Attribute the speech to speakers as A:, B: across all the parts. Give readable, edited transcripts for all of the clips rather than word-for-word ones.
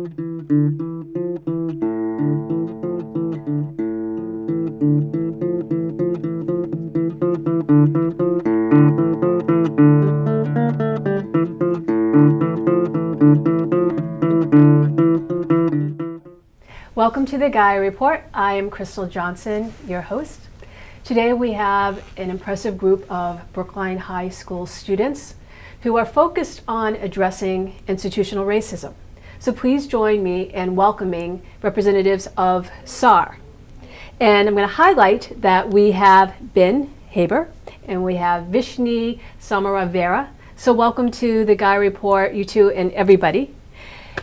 A: Welcome to the Gaia Report. I am Crystal Johnson, your host. Today we have an impressive group of Brookline High School students who are focused on addressing institutional racism. So please join me in welcoming representatives of SAIR. And I'm going to highlight that we have Ben Haber and we have Vishni Samaravera. So welcome to the Gaia Report, you two and everybody.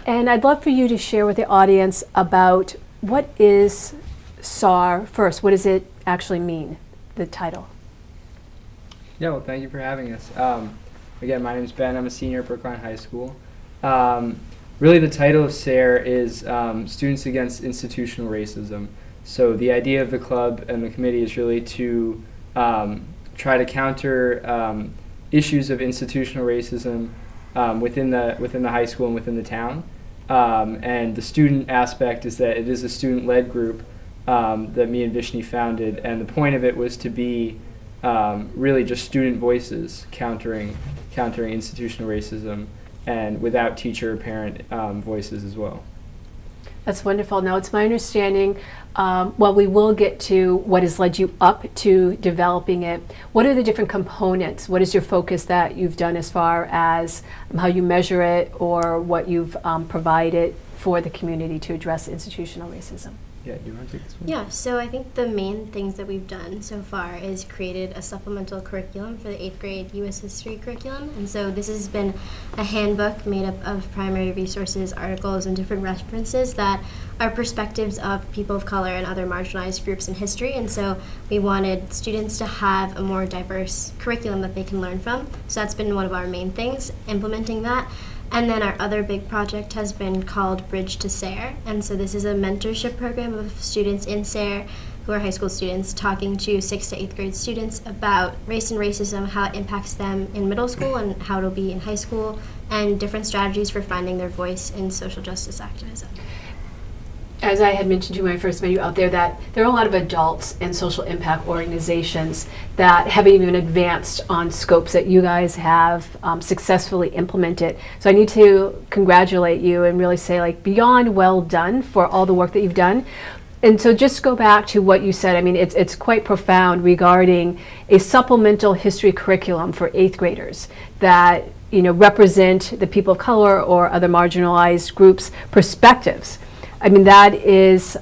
A: And I'd love for you to share with the audience about what is SAIR first. What does it actually mean, the title?
B: Yeah, well, thank you for having us. Again, my name is Ben. I'm a senior at Brookline High School. Really, the title of SAIR is Students Against Institutional Racism. So the idea of the club and the committee is really to try to counter issues of institutional racism within the high school and within the town. And the student aspect is that it is a student-led group that me and Vishni founded, and the point of it was to be really just student voices countering institutional racism, and without teacher or parent voices as well.
A: That's wonderful. Now, it's my understanding, well, we will get to what has led you up to developing it. What are the different components? What is your focus that you've done as far as how you measure it or what you've provided for the community to address institutional racism?
B: Yeah, do you want to take this one?
C: Yeah, so I think the main things that we've done so far is created a supplemental curriculum for the 8th grade U.S. history curriculum. And so this has been a handbook made up of primary resources, articles, and different references that are perspectives of people of color and other marginalized groups in history. And so we wanted students to have a more diverse curriculum that they can learn from. So that's been one of our main things, implementing that. And then our other big project has been called Bridge to SAIR. And so this is a mentorship program of students in SAIR who are high school students talking to 6th to 8th grade students about race and racism, how it impacts them in middle school and how it'll be in high school, and different strategies for finding their voice in social justice activism.
A: As I had mentioned to you when I first met you out there, that there are a lot of adults and social impact organizations that haven't even advanced on scopes that you guys have successfully implemented. So I need to congratulate you and really say, like, beyond well done for all the work that you've done. And so just go back to what you said. I mean, it's quite profound regarding a supplemental history curriculum for 8th graders that, you know, represent the people of color or other marginalized groups' perspectives. I mean, that is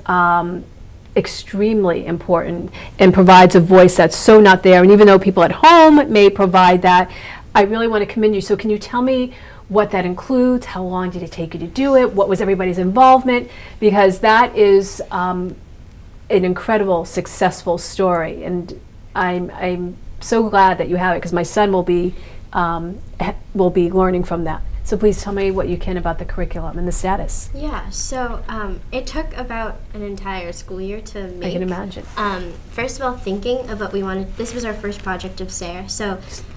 A: extremely important and provides a voice that's so not there. And even though people at home may provide that, I really want to commend you. So can you tell me what that includes? How long did it take you to do it? What was everybody's involvement? Because that is an incredible, successful story. And I'm so glad that you have it, because my son will be learning from that. So please tell me what you can about the curriculum and the status.
C: Yeah, so it took about an entire school year to make.
A: I can imagine.
C: First of all, thinking of what we wanted. This was our first project of SAIR, so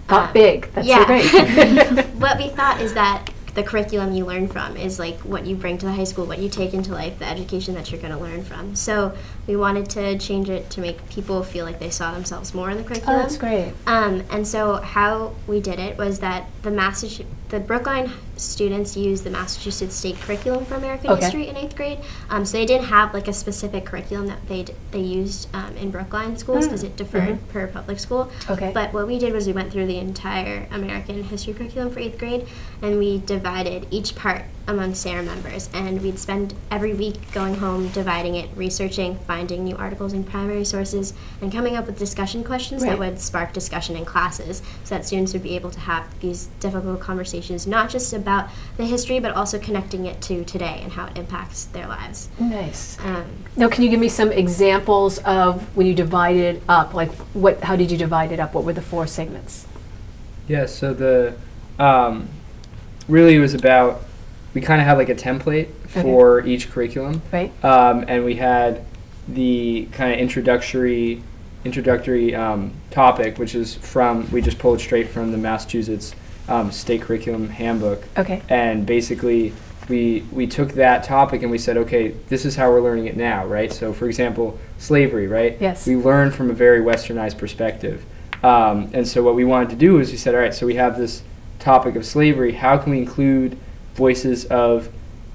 A: thought big. That's
C: yeah.
A: so great.
C: What we thought is that the curriculum you learn from is like what you bring to the high school, what you take into life, the education that you're going to learn from. So we wanted to change it to make people feel like they saw themselves more in the curriculum.
A: Oh, that's great.
C: And so how we did it was that the Brookline students used the Massachusetts State Curriculum for American History in 8th grade. So they didn't have like a specific curriculum that they used in Brookline schools, because it differed per public school.
A: Okay.
C: But what we did was we went through the entire American history curriculum for 8th grade, and we divided each part among SAIR members, and we'd spend every week going home, dividing it, researching, finding new articles and primary sources, and coming up with discussion questions that would spark discussion in classes, so that students would be able to have these difficult conversations, not just about the history, but also connecting it to today and how it impacts their lives.
A: Nice. Now, can you give me some examples of when you divided it up? Like, how did you divide it up? What were the 4 segments?
B: Yeah, so the really it was about, we kind of had like a template for each curriculum,
A: right?
B: And we had the kind of introductory topic, which is we just pulled straight from the Massachusetts State Curriculum Handbook.
A: Okay.
B: And basically we took that topic and we said, okay, this is how we're learning it now, right? So, for example, slavery, right?
A: Yes.
B: We learn from a very westernized perspective. And so what we wanted to do is we said, all right, so we have this topic of slavery. How can we include voices of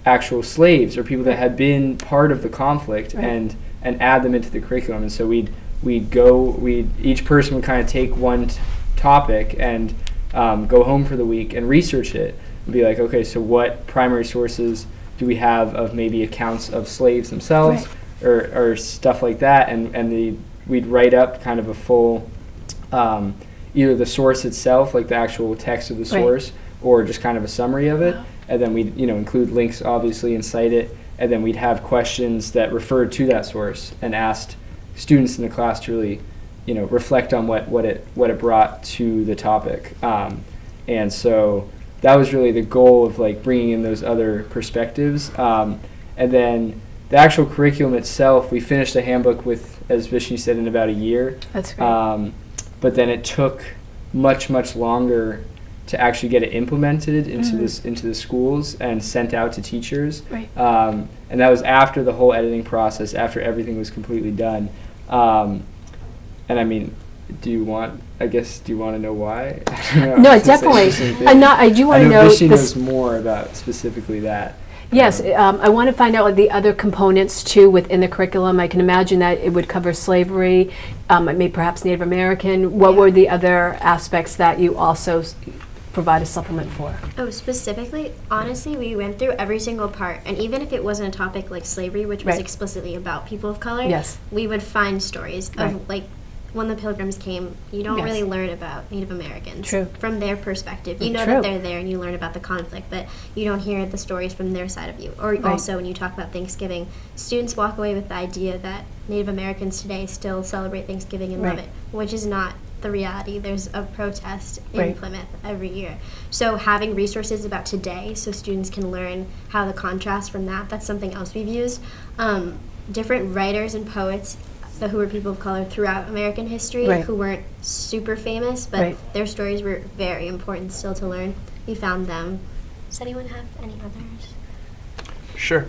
B: actual slaves or people that had been part of the conflict,
A: right,
B: and add them into the curriculum? And so each person would kind of take one topic and go home for the week and research it and be like, okay, so what primary sources do we have of maybe accounts of slaves themselves, right, or stuff like that, and we'd write up kind of a full either the source itself, like the actual text of the source, right, or just kind of a summary of it. Wow. And then we'd include links obviously and cite it, and then we'd have questions that referred to that source and asked students in the class to really reflect on what it brought to the topic. And so that was really the goal of like bringing in those other perspectives. And then the actual curriculum itself, we finished the handbook with, as Vishnu said, in about a year.
A: That's great.
B: But then it took much longer to actually get it implemented into the schools and sent out to teachers.
A: Right.
B: And that was after the whole editing process, after everything was completely done. And I mean, do you want to know why?
A: No, definitely. I do want to know.
B: Vishnu knows more about specifically that.
A: Yes, I want to find out what the other components too within the curriculum. I can imagine that it would cover slavery, maybe perhaps Native American. What were the other aspects that you also provide a supplement for?
C: Oh, specifically, honestly, we went through every single part, and even if it wasn't a topic like slavery, which was
A: right,
C: explicitly about people of color,
A: yes,
C: we would find stories
A: right,
C: of like when the Pilgrims came. You don't
A: yes,
C: really learn about Native Americans
A: true,
C: from their perspective. You know
A: true,
C: that they're there and you learn about the conflict, but you don't hear the stories from their side of you. Or
A: right,
C: also when you talk about Thanksgiving, students walk away with the idea that Native Americans today still celebrate Thanksgiving and
A: right,
C: love it, which is not the reality. There's a protest in
A: right,
C: Plymouth every year. So having resources about today so students can learn how the contrast from that's something else we've used. Different writers and poets who were people of color throughout American history,
A: right,
C: who weren't super famous, but
A: right,
C: their stories were very important still to learn. We found them. Does anyone have any others?
D: Sure.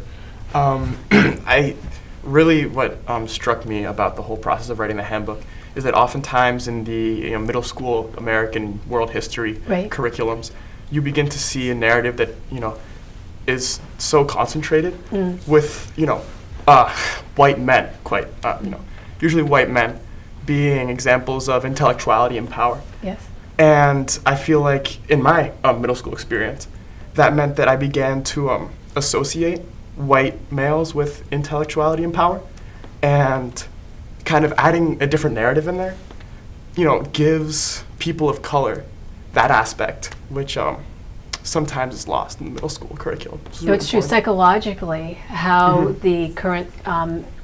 D: I really what struck me about the whole process of writing the handbook is that oftentimes in the middle school American world history
A: right,
D: curriculums, you begin to see a narrative that is so concentrated with white men, usually white men, being examples of intellectuality and power.
A: yes,
D: And I feel like in my middle school experience, that meant that I began to associate white males with intellectuality and power, and kind of adding a different narrative in there, gives people of color that aspect, which sometimes is lost in the middle school curriculum.
A: So it's true psychologically how the current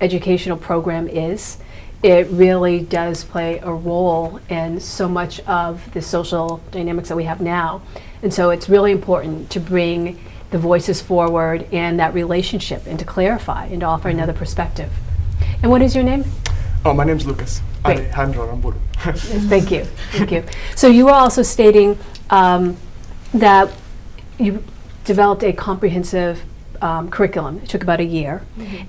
A: educational program is. It really does play a role in so much of the social dynamics that we have now. And so it's really important to bring the voices forward and that relationship and to clarify and to offer another perspective. And what is your name?
D: Oh, my name's Lucas.
A: Great.
D: Alejandro Ramburu.
A: Yes, thank you. Thank you. So you were also stating that you developed a comprehensive curriculum. It took about a year.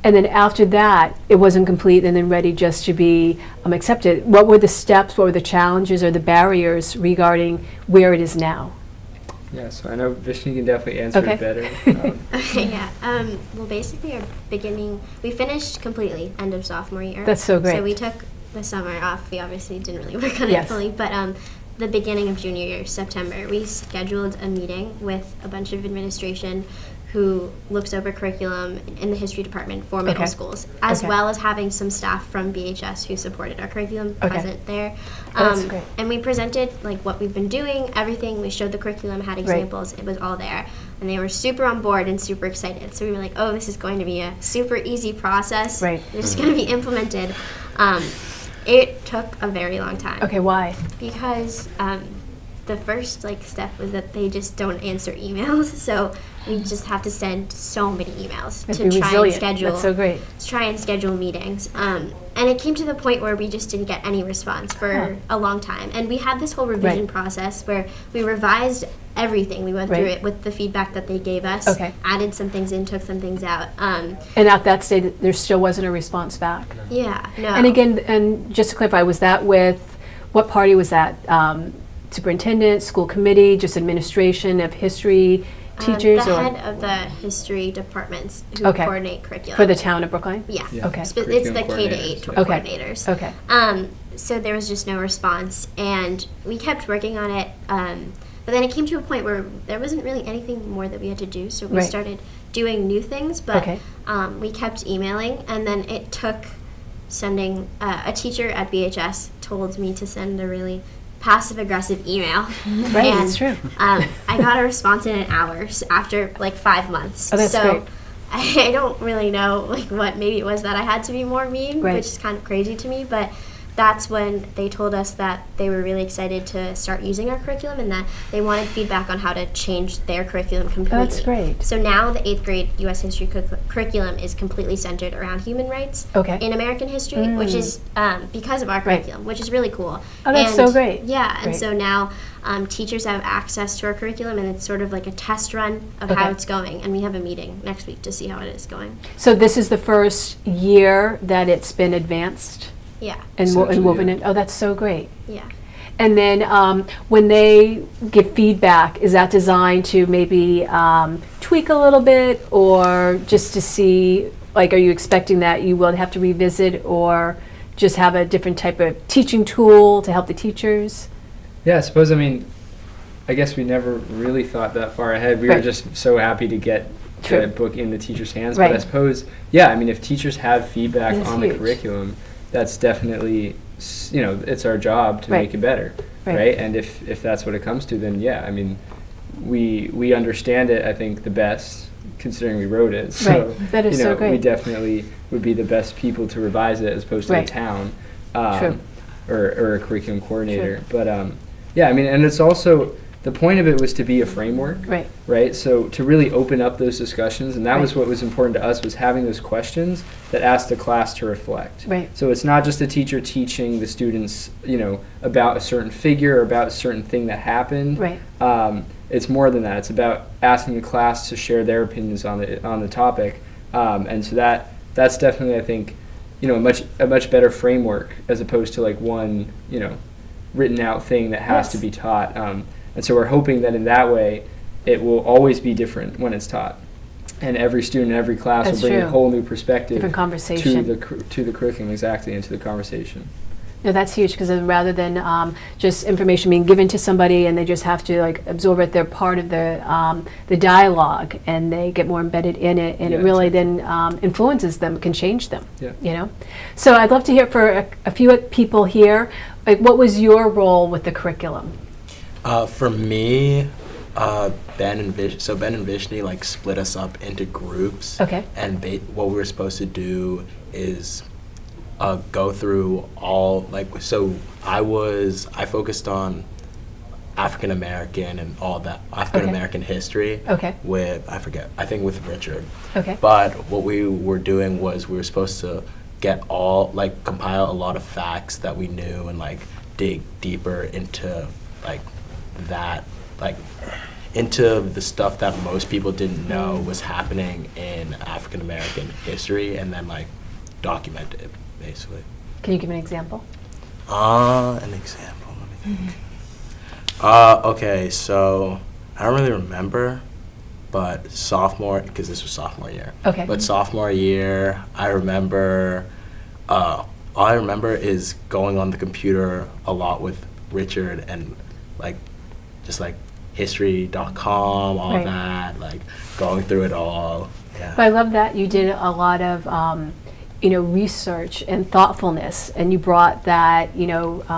A: And then after that, it wasn't complete and then ready just to be accepted. What were the steps, what were the challenges or the barriers regarding where it is now?
B: Yeah, so I know Vishnu can definitely answer
A: Okay.
B: it better.
C: Yeah. Well, basically, we finished completely end of sophomore year.
A: That's so great.
C: So we took the summer off. We obviously didn't really work on
A: Yes.
C: it fully, but the beginning of junior year, September, we scheduled a meeting with a bunch of administration who looks over curriculum in the history department for middle
A: Okay.
C: schools, as
A: Okay.
C: well as having some staff from BHS who supported our curriculum
A: Okay.
C: present there.
A: Oh, that's great.
C: And we presented like what we've been doing, everything. We showed the curriculum, had examples. It was all there. And they were super on board and super excited. So we were like, oh, this is going to be a super easy process.
A: Right.
C: It's just going to be implemented. It took a very long time.
A: Okay, why?
C: Because the first step was that they just don't answer emails. So we just have to send so many emails
A: And
C: to
A: be
C: try
A: resilient.
C: and schedule.
A: That's so great.
C: To try and schedule meetings. And it came to the point where we just didn't get any response for a long time. And we had this whole revision
A: Right.
C: process where we revised everything. We went through
A: Right.
C: it with the feedback that they gave us,
A: Okay.
C: added some things in, took some things out.
A: And at that stage, there still wasn't a response back.
C: Yeah, no.
A: And again, and just to clarify, was that with, what party was that? Superintendent, school committee, just administration of history teachers?
C: the
A: or
C: head of the history departments who
A: Okay.
C: coordinate curriculum.
A: for the town of Brookline?
C: Yeah.
B: Yeah.
A: Okay.
C: It's the
B: Curriculum
C: K to
B: coordinators,
C: 8
B: yeah.
A: Okay.
C: coordinators.
A: Okay.
C: So there was just no response, and we kept working on it. But then it came to a point where there wasn't really anything more that we had to do, so we
A: Right.
C: started doing new things. But
A: Okay.
C: we kept emailing, and then it took sending. A teacher at BHS told me to send a really passive-aggressive email.
A: Right,
C: and,
A: that's true.
C: I got a response in an hour after like 5 months.
A: Oh, that's
C: so
A: great.
C: I don't really know like what maybe it was that I had to be more mean,
A: Right.
C: which is kind of crazy to me, but that's when they told us that they were really excited to start using our curriculum and that they wanted feedback on how to change their curriculum completely.
A: That's great.
C: So now the 8th grade U.S. history curriculum is completely centered around human rights
A: Okay.
C: in American history, which is because of our
A: Right.
C: curriculum, which is really cool.
A: Oh, that's so great.
C: Yeah, and
A: Great.
C: so now teachers have access to our curriculum, and it's sort of like a test run of how
A: Okay.
C: it's going. And we have a meeting next week to see how it is going.
A: So this is the first year that it's been advanced
C: Yeah,
A: and
B: Essentially,
A: woven
B: yeah.
A: in? Oh, that's so great.
C: yeah.
A: And then when they give feedback, is that designed to maybe tweak a little bit, or just to see, like, are you expecting that you will have to revisit, or just have a different type of teaching tool to help the teachers?
B: Yeah, I suppose, I guess we never really thought that far ahead. We were
A: Right.
B: just so happy to get
A: True.
B: the book in the teachers' hands.
A: Right.
B: But I suppose, yeah, if teachers have feedback
A: That's
B: on the
A: huge.
B: curriculum, that's definitely, it's our job to
A: Right.
B: make it better,
A: Right.
B: right? And if that's what it comes to, then yeah, we understand it, I think, the best, considering we wrote it. So,
A: Right. That is so
B: we
A: great.
B: definitely would be the best people to revise it as opposed to
A: Right.
B: the town.
A: True.
B: Or a curriculum coordinator. But yeah, and it's also, the point of it was to be a framework,
A: Right.
B: right? So to really open up those discussions, and that was
A: Right.
B: what was important to us, was having those questions that asked the class to reflect.
A: Right.
B: So it's not just a teacher teaching the students, about a certain figure or about a certain thing that happened.
A: Right.
B: It's more than that. It's about asking the class to share their opinions on the topic, and so that's definitely, I think, a much better framework as opposed to like one, written out thing that has to
A: Yes.
B: be taught. And so we're hoping that in that way, it will always be different when it's taught, and every student in every class
A: That's
B: will bring
A: true.
B: a whole new perspective
A: Different conversation.
B: to the curriculum, exactly, and to the conversation.
A: No, that's huge, because rather than just information being given to somebody and they just have to like absorb it, they're part of the dialogue, and they get more embedded in it, and
B: Yeah,
A: it really then influences them, can change them.
B: Yeah.
A: So I'd love to hear for a few people here, like, what was your role with the curriculum?
E: For me, Ben and Vishni like split us up into groups.
A: Okay.
E: And what we were supposed to do is go through all I focused on African American and all that African American history.
A: Okay.
E: I think with Richard.
A: Okay.
E: But what we were doing was we were supposed to compile a lot of facts that we knew and dig deeper into into the stuff that most people didn't know was happening in African American history, and then document it basically.
A: Can you give an example?
E: An example. Let me think. Okay, so I don't really remember, but because this was sophomore year.
A: Okay.
E: But sophomore year, I remember. All I remember is going on the computer a lot with Richard and just history.com, all
A: Right.
E: that, going through it all. Yeah.
A: But I love that you did a lot of research and thoughtfulness, and you brought that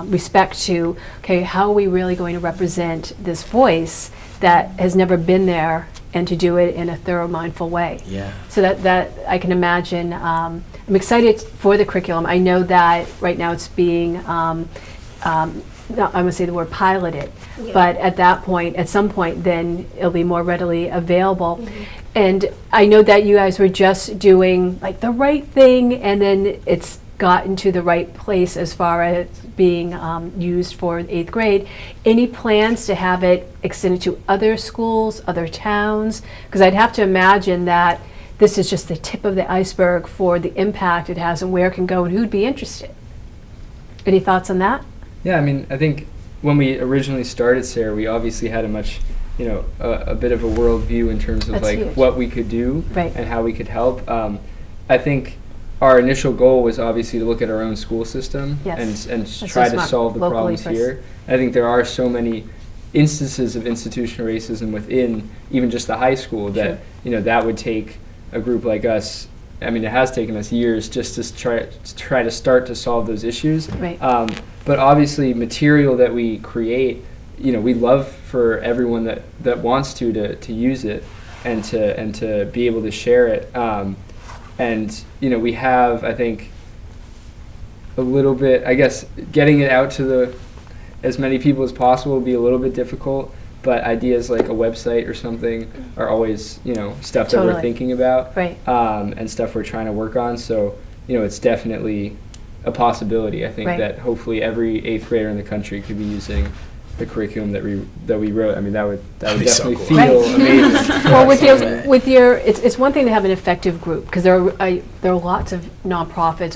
A: respect to, okay, how are we really going to represent this voice that has never been there, and to do it in a thorough, mindful way.
E: Yeah.
A: So that I can imagine. I'm excited for the curriculum. I know that right now it's being no, I'm gonna say the word pilot it,
C: Yeah.
A: but at that point, at some point, then it'll be more readily available.
C: Mm-hmm.
A: And I know that you guys were just doing like the right thing, and then it's gotten to the right place as far as being used for 8th grade. Any plans to have it extended to other schools, other towns? Because I'd have to imagine that this is just the tip of the iceberg for the impact it has and where it can go and who'd be interested. Any thoughts on that?
B: Yeah, I mean, I think when we originally started SAIR, we obviously had a much, a bit of a worldview in terms of
A: That's
B: like
A: huge.
B: what we could do
A: Right.
B: and how we could help. I think our initial goal was obviously to look at our own school system
A: Yes.
B: and
A: That's so
B: try to
A: smart.
B: solve the
A: Locally
B: problems
A: first.
B: here. I think there are so many instances of institutional racism within even just the high school that that would take a group like us. I mean, it has taken us years just to try to start to solve those issues.
A: Right.
B: But obviously, material that we create, we love for everyone that wants to use it and to be able to share it. And we have, I think, a little bit. I guess getting it out to as many people as possible will be a little bit difficult. But ideas like a website or something are always, stuff that we're
A: Totally.
B: thinking about,
A: Right.
B: And stuff we're trying to work on. So, it's definitely a possibility. I think
A: Right.
B: that hopefully every 8th grader in the country could be using the curriculum that we wrote. I mean, that would
E: That'd be so
B: definitely
E: cool.
B: feel
A: Right.
B: amazing.
A: Well,
E: Yeah.
A: with your, it's one thing to have an effective group, because there are lots of nonprofits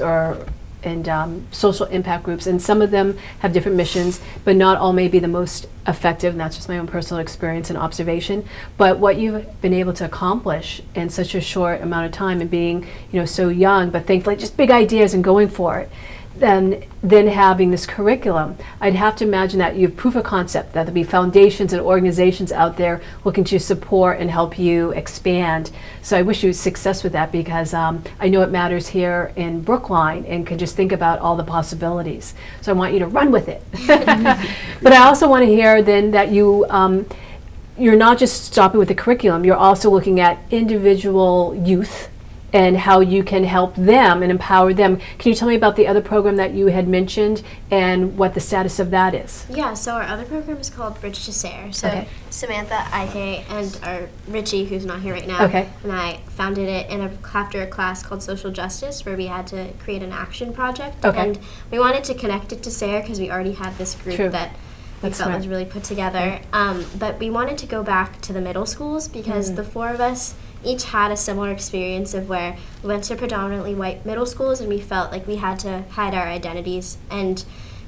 A: and social impact groups, and some of them have different missions, but not all may be the most effective, and that's just my own personal experience and observation. But what you've been able to accomplish in such a short amount of time and being, so young, but thankfully just big ideas and going for it, then having this curriculum, I'd have to imagine that you have proof of concept, that there'll be foundations and organizations out there looking to support and help you expand. So I wish you success with that, because I know it matters here in Brookline and can just think about all the possibilities. So I want you to run with it. But I also want to hear then that you're not just stopping with the curriculum, you're also looking at individual youth and how you can help them and empower them. Can you tell me about the other program that you had mentioned and what the status of that is?
C: Yeah, so our other program is called Bridge to SAIR. So
A: Okay.
C: Samantha, IK, and our Richie, who's not here right now,
A: Okay.
C: and I founded it after a class called Social Justice, where we had to create an action project.
A: Okay.
C: And we wanted to connect it to SAIR because we already had this group
A: True.
C: that we
A: That's
C: felt
A: smart.
C: was really put together. But we wanted to go back to the middle schools because the four of us each had a similar experience of where we went to predominantly white middle schools, and we felt like we had to hide our identities and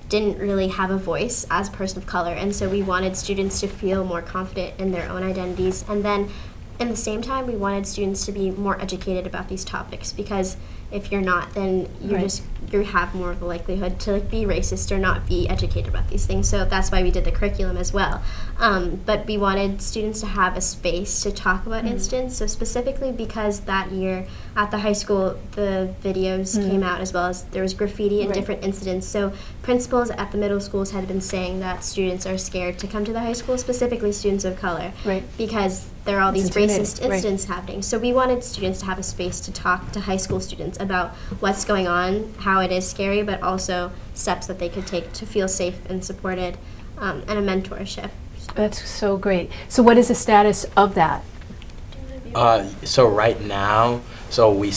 C: didn't really have a voice as a person of color. And so we wanted students to feel more confident in their own identities. And then at the same time, we wanted students to be more educated about these topics, because if you're not, then you have more of a likelihood to be racist or not be educated about these things. So that's why we did the curriculum as well. But we wanted students to have a space to talk about incidents. So specifically because that year at the high school, the videos came out, as well as there was graffiti and different incidents. So principals at the middle schools had been saying that students are scared to come to the high school, specifically students of color, because there are all these racist incidents happening. So we wanted students to have a space to talk to high school students about what's going on, how it is scary, but also steps that they could take to feel safe and supported, and a mentorship.
A: That's so great. So what is the status of that?
E: So right now, we're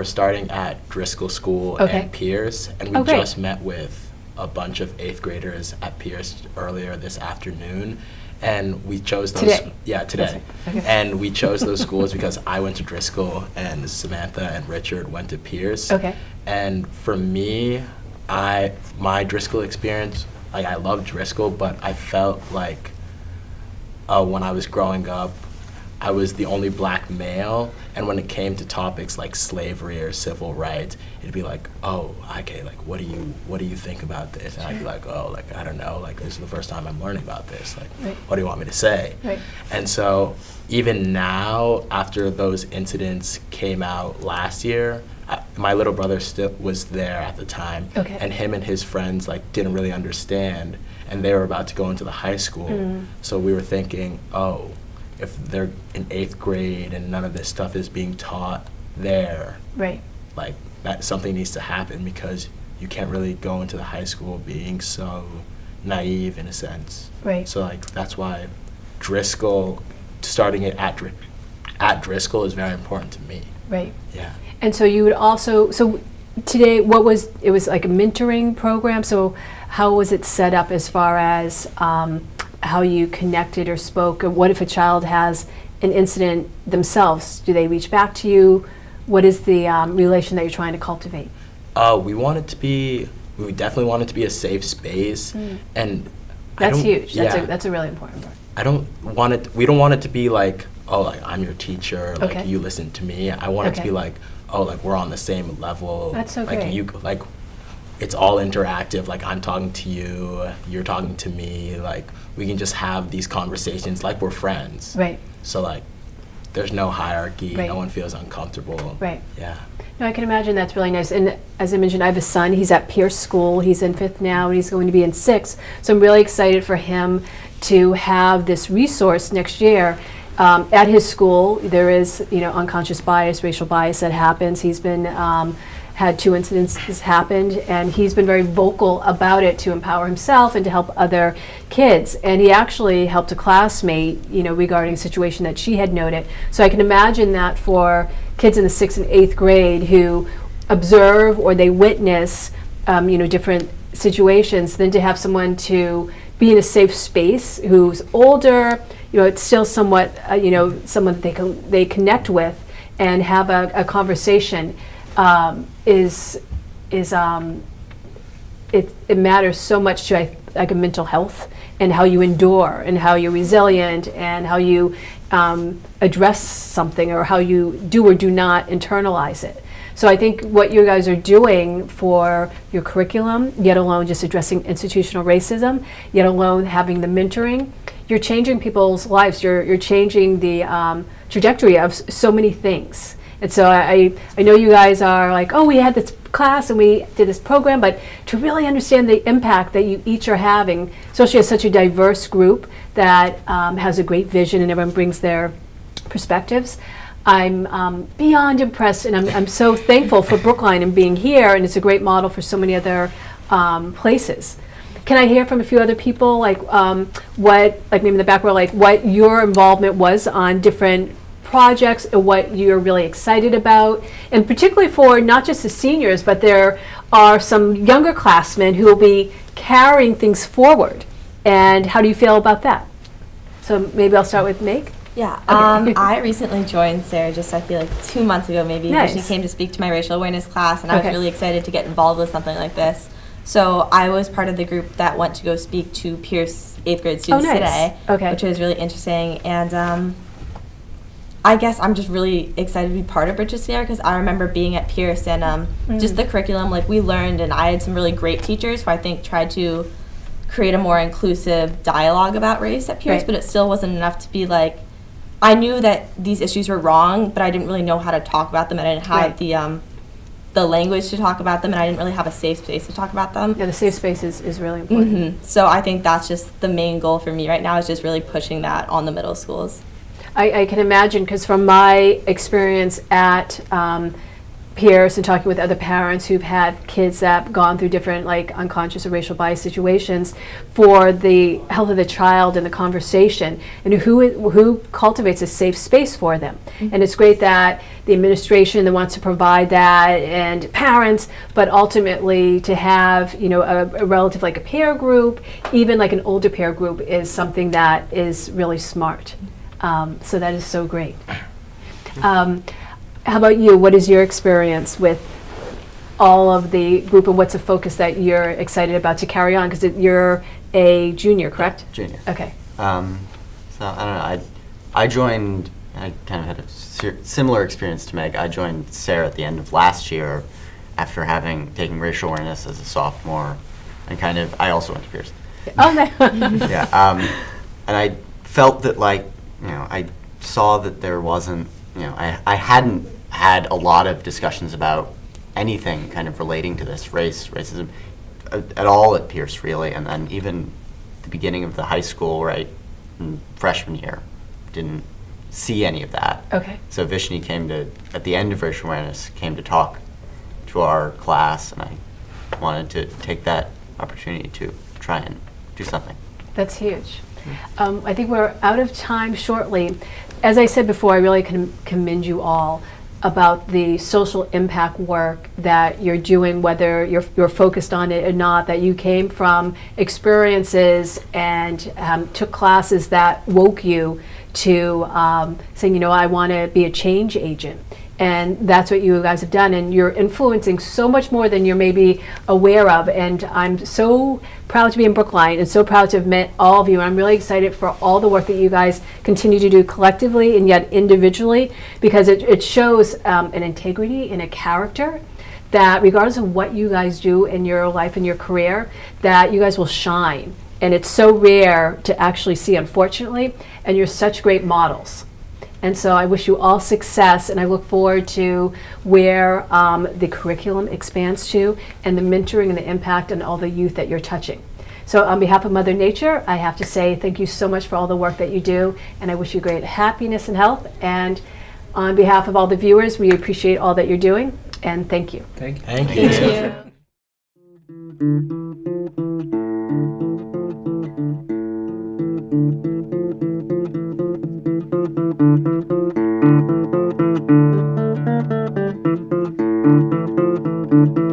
E: starting at Driscoll School and Pierce, and we just met with a bunch of 8th graders at Pierce earlier this afternoon. And we chose those.
A: Today?
E: Yeah, today.
A: Okay.
E: And we chose those schools because I went to Driscoll and Samantha and Richard went to Pierce.
A: Okay.
E: And for me, my Driscoll experience, I loved Driscoll, but I felt like when I was growing up, I was the only black male, and when it came to topics like slavery or civil rights, it'd be like, oh, okay, like what do you think about this? And I'd be like, oh, like I don't know, like this is the first time I'm learning about this. Like, what do you want me to say?
A: Right.
E: And so even now, after those incidents came out last year, my little brother still was there at the time, and him and his friends didn't really understand, and they were about to go into the high school. So we were thinking, oh, if they're in 8th grade and none of this stuff is being taught there, that something needs to happen, because you can't really go into the high school being so naive in a sense.
A: Right.
E: So like that's why Driscoll, starting it at Driscoll is very important to me.
A: Right.
E: Yeah.
A: And so you would also, so today, it was like a mentoring program, so how was it set up as far as how you connected or spoke? Or what if a child has an incident themselves? Do they reach back to you? What is the relation that you're trying to cultivate?
E: We definitely want it to be a safe space, and
A: That's huge.
E: Yeah,
A: That's a really important part.
E: we don't want it to be like, oh, like I'm your teacher, like
A: Okay.
E: you listen to me. I want it to
A: Okay.
E: be like, oh, like we're on the same level.
A: That's so
E: like
A: great.
E: like it's all interactive. Like I'm talking to you, you're talking to me. Like we can just have these conversations like we're friends.
A: Right.
E: So like there's no hierarchy.
A: Right.
E: No one feels uncomfortable.
A: Right.
E: Yeah.
A: No, I can imagine that's really nice. And as I mentioned, I have a son. He's at Pierce School. He's in 5th now, and he's going to be in 6th. So I'm really excited for him to have this resource next year. At his school, there is, unconscious bias, racial bias that happens. He's been had 2 incidents has happened, and he's been very vocal about it to empower himself and to help other kids. And he actually helped a classmate, regarding a situation that she had noted. So I can imagine that for kids in the 6th and 8th grade who observe or they witness, different situations, then to have someone to be in a safe space who's older, it's still somewhat, someone that they connect with and have a conversation. It matters so much to like a mental health and how you endure and how you're resilient and how you address something or how you do or do not internalize it. So I think what you guys are doing for your curriculum, yet alone just addressing institutional racism, yet alone having the mentoring, you're changing people's lives. You're changing the trajectory of so many things. And so I know you guys are like, oh, we had this class and we did this program, but to really understand the impact that you each are having, especially as such a diverse group that has a great vision and everyone brings their perspectives, I'm beyond impressed, and I'm so thankful for Brookline and being here, and it's a great model for so many other places. Can I hear from a few other people, like what, like maybe in the back row, like what your involvement was on different projects and what you're really excited about, and particularly for not just the seniors, but there are some younger classmen who will be carrying things forward. And how do you feel about that? So maybe I'll start with Meg.
F: Yeah,
A: Okay.
F: I recently joined SAIR just, I feel like 2 months ago maybe.
A: Nice.
F: She came to speak to my racial awareness class, and I was
A: Okay.
F: really excited to get involved with something like this. So I was part of the group that went to go speak to Pierce 8th grade students
A: nice.
F: today,
A: Okay.
F: which was really interesting. And I guess I'm just really excited to be part of Bridges SAIR because I remember being at Pierce and just the curriculum, like we learned, and I had some really great teachers who I think tried to create a more inclusive dialogue about race at Pierce,
A: Right.
F: but it still wasn't enough to be like, I knew that these issues were wrong, but I didn't really know how to talk about them, and I didn't have
A: Right.
F: the language to talk about them, and I didn't really have a safe space to talk about them.
A: Yeah, the safe space is really important.
F: So I think that's just the main goal for me right now, is just really pushing that on the middle schools.
A: I can imagine, because from my experience at Pierce and talking with other parents who've had kids that have gone through different like unconscious or racial bias situations, for the health of the child and the conversation, and who cultivates a safe space for them. And it's great that the administration that wants to provide that, and parents, but ultimately to have a relative like a peer group, even like an older peer group, is something that is really smart. So that is so great. How about you? What is your experience with all of the group, and what's a focus that you're excited about to carry on? Because you're a junior, correct?
G: Junior.
A: Okay.
G: So I don't know. I joined. I kind of had a similar experience to Meg. I joined SAIR at the end of last year, after taking racial awareness as a sophomore, and I also went to Pierce.
A: Oh, no.
G: Yeah. And I felt that I saw that there wasn't. I hadn't had a lot of discussions about anything kind of relating to this racism at all at Pierce, really. And then even the beginning of the high school, right, in freshman year, didn't see any of that.
A: Okay.
G: So Vishni at the end of racial awareness, came to talk to our class, and I wanted to take that opportunity to try and do something.
A: That's huge. I think we're out of time shortly. As I said before, I really commend you all about the social impact work that you're doing, whether you're focused on it or not, that you came from experiences and took classes that woke you to saying, you know, I want to be a change agent. And that's what you guys have done, and you're influencing so much more than you're maybe aware of. And I'm so proud to be in Brookline and so proud to have met all of you. I'm really excited for all the work that you guys continue to do collectively and yet individually, because it shows an integrity and a character that regardless of what you guys do in your life and your career, that you guys will shine. And it's so rare to actually see, unfortunately, and you're such great models. And so I wish you all success, and I look forward to where the curriculum expands to, and the mentoring and the impact on all the youth that you're touching. So on behalf of Mother Nature, I have to say thank you so much for all the work that you do, and I wish you great happiness and health. And on behalf of all the viewers, we appreciate all that you're doing, and thank you.
B: Thank you.
E: Thank you.
F: Thank you.
G: Thank you.